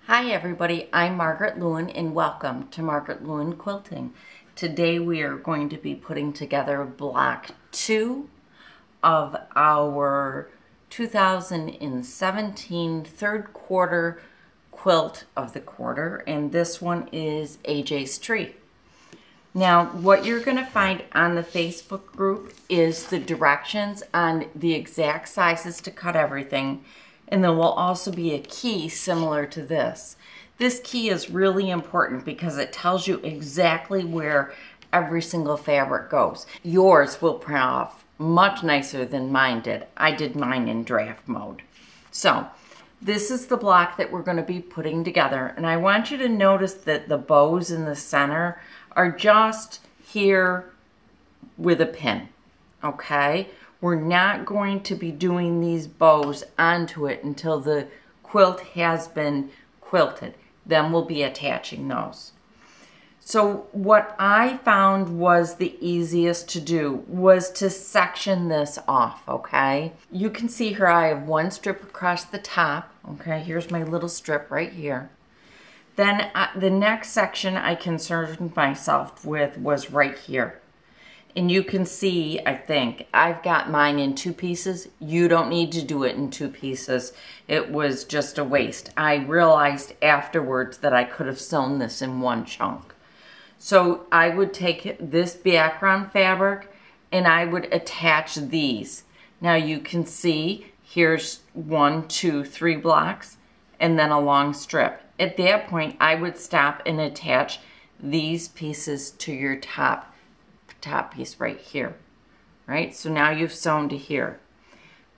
Hi everybody, I'm Margaret Leuwen and welcome to Margaret Leuwen Quilting. Today we are going to be putting together block 2 of our 2017 third quarter quilt of the quarter, and this one is AJ's Tree. Now what you're going to find on the Facebook group is the directions on the exact sizes to cut everything. And there will also be a key similar to this. This key is really important because it tells you exactly where every single fabric goes. Yours will print off much nicer than mine did. I did mine in draft mode. So this is the block that we're going to be putting together. And I want you to notice that the bows in the center are just here with a pin, okay? We're not going to be doing these bows onto it until the quilt has been quilted. Then we'll be attaching those. So what I found was the easiest to do was to section this off, okay? You can see here I have one strip across the top, okay? Here's my little strip right here. Then the next section I concerned myself with was right here. And you can see, I think, I've got mine in 2 pieces. You don't need to do it in 2 pieces. It was just a waste. I realized afterwards that I could have sewn this in 1 chunk. So I would take this background fabric and I would attach these. Now you can see here's 1, 2, 3 blocks and then a long strip. At that point, I would stop and attach these pieces to your top piece right here, right? So now you've sewn to here.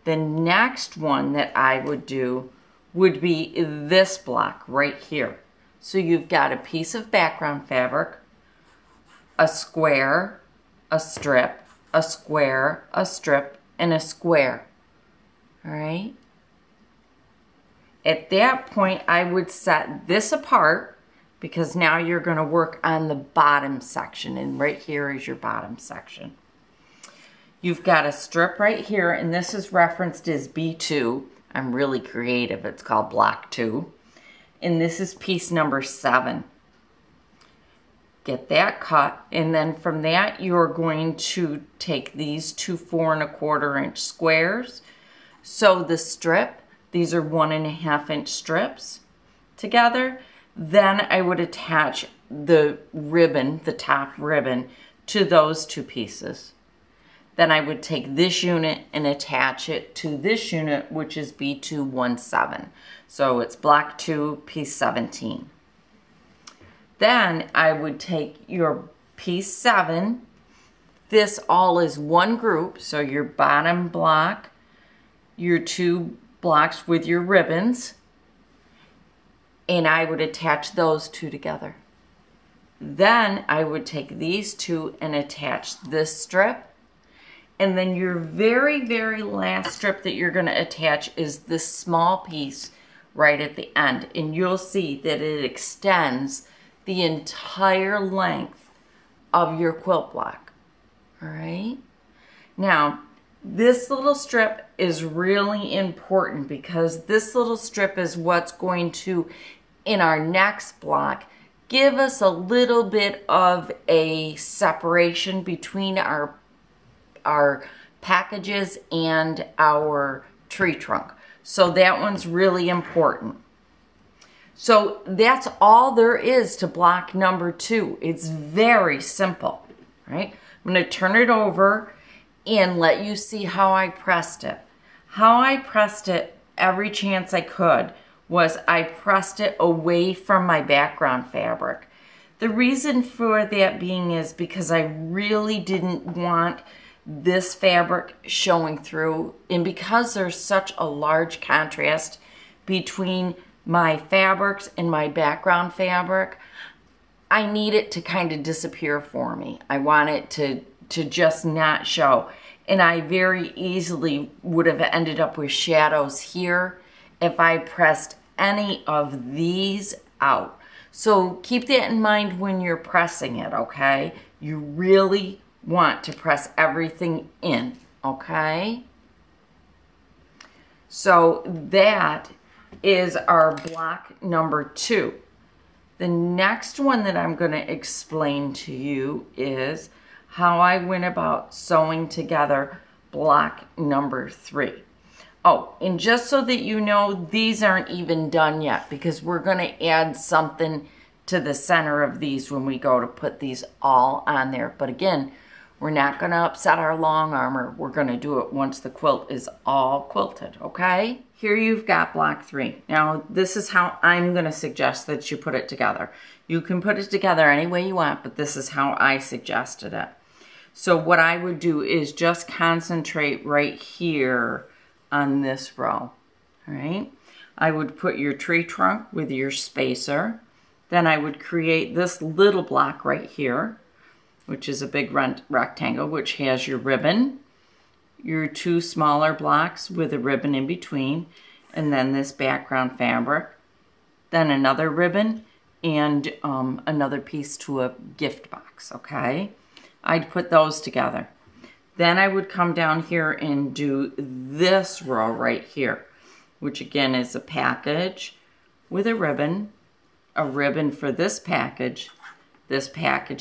The next one that I would do would be this block right here. So you've got a piece of background fabric, a square, a strip, a square, a strip, and a square, all right? At that point, I would set this apart because now you're going to work on the bottom section, and right here is your bottom section. You've got a strip right here, and this is referenced as B2. I'm really creative. It's called block 2. And this is piece number 7. Get that cut, and then from that you're going to take these 2 4 1/4 inch squares. So the strip, these are 1 1/2 inch strips together. Then I would attach the ribbon, the top ribbon, to those 2 pieces. Then I would take this unit and attach it to this unit, which is B217. So it's block 2, piece 17. Then I would take your piece 7. This all is one group, so your bottom block, your 2 blocks with your ribbons, and I would attach those 2 together. Then I would take these 2 and attach this strip. And then your very, very last strip that you're going to attach is this small piece right at the end. And you'll see that it extends the entire length of your quilt block. All right? Now, this little strip is really important because this little strip is what's going to, in our next block, give us a little bit of a separation between our packages and our tree trunk. So that one's really important. So that's all there is to block number 2. It's very simple, right? I'm going to turn it over and let you see how I pressed it. How I pressed it every chance I could was I pressed it away from my background fabric. The reason for that being is because I really didn't want this fabric showing through, and because there's such a large contrast between my fabrics and my background fabric, I need it to kind of disappear for me. I want it to just not show. And I very easily would have ended up with shadows here if I pressed any of these out. So keep that in mind when you're pressing it, okay? You really want to press everything in, okay? So that is our block number 2. The next one that I'm going to explain to you is how I went about sewing together block number 3. Oh, and just so that you know, these aren't even done yet because we're going to add something to the center of these when we go to put these all on there. But again, we're not going to upset our long armor. We're going to do it once the quilt is all quilted, okay? Here you've got block 3. Now, this is how I'm going to suggest that you put it together. You can put it together any way you want, but this is how I suggested it. So what I would do is just concentrate right here on this row, all right? I would put your tree trunk with your spacer. Then I would create this little block right here, which is a big rectangle, which has your ribbon, your 2 smaller blocks with a ribbon in between, and then this background fabric, then another ribbon, and another piece to a gift box, okay? I'd put those together. Then I would come down here and do this row right here, which again is a package with a ribbon for this package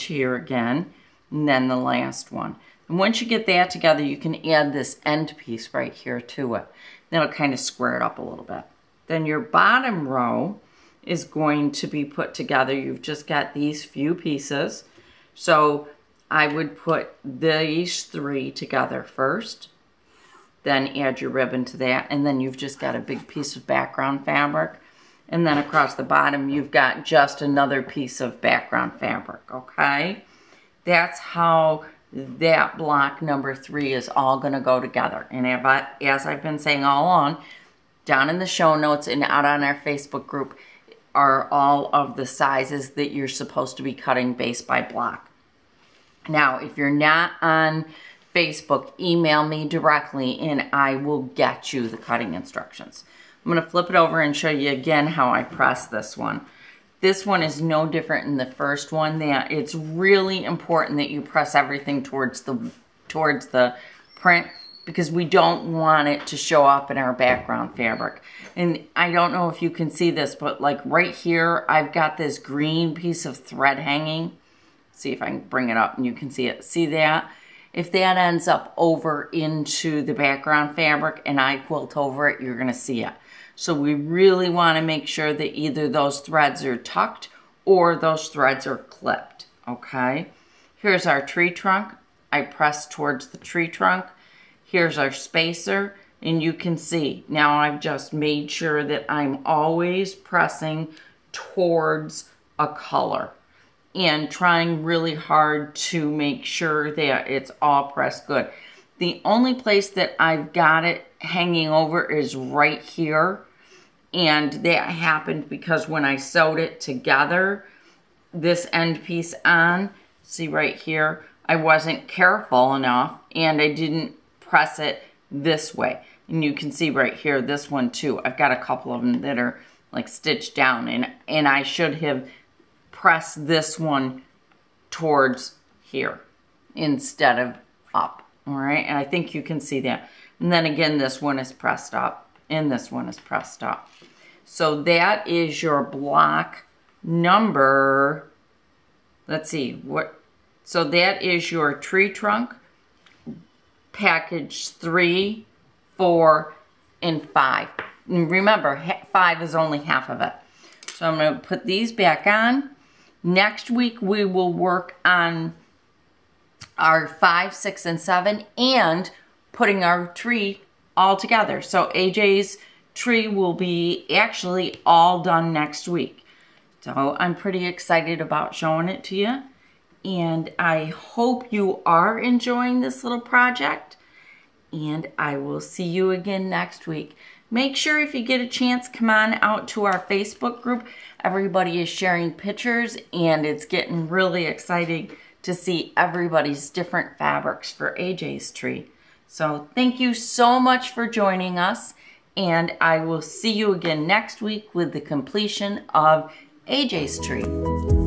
here again, and then the last one. And once you get that together, you can add this end piece right here to it. That'll kind of square it up a little bit. Then your bottom row is going to be put together. You've just got these few pieces. So I would put these 3 together first, then add your ribbon to that, and then you've just got a big piece of background fabric. And then across the bottom, you've got just another piece of background fabric, okay? That's how that block number 3 is all gonna go together. And as I've been saying all along, down in the show notes and out on our Facebook group are all of the sizes that you're supposed to be cutting base by block. Now, if you're not on Facebook, email me directly and I will get you the cutting instructions. I'm going to flip it over and show you again how I press this one. This one is no different than the first one. That it's really important that you press everything towards the print because we don't want it to show up in our background fabric. And I don't know if you can see this, but like right here, I've got this green piece of thread hanging. See if I can bring it up and you can see it. See that? If that ends up over into the background fabric and I quilt over it, you're going to see it. So we really want to make sure that either those threads are tucked or those threads are clipped, okay? Here's our tree trunk. I press towards the tree trunk. Here's our spacer, and you can see now I've just made sure that I'm always pressing towards a color and trying really hard to make sure that it's all pressed good. The only place that I've got it hanging over is right here. And that happened because when I sewed it together, this end piece on, see right here, I wasn't careful enough and I didn't press it this way. And you can see right here, this one too. I've got a couple of them that are like stitched down and I should have pressed this one towards here instead of up, all right? And I think you can see that. And then again, this one is pressed up and this one is pressed up. So that is your block number, let's see, so that is your tree trunk, package 3, 4, and 5. And remember, 5 is only half of it. So I'm going to put these back on. Next week we will work on our 5, 6, and 7 and putting our tree all together. So AJ's tree will be actually all done next week. So I'm pretty excited about showing it to you. And I hope you are enjoying this little project. And I will see you again next week. Make sure if you get a chance, come on out to our Facebook group. Everybody is sharing pictures and it's getting really exciting to see everybody's different fabrics for AJ's tree. So thank you so much for joining us. And I will see you again next week with the completion of AJ's tree.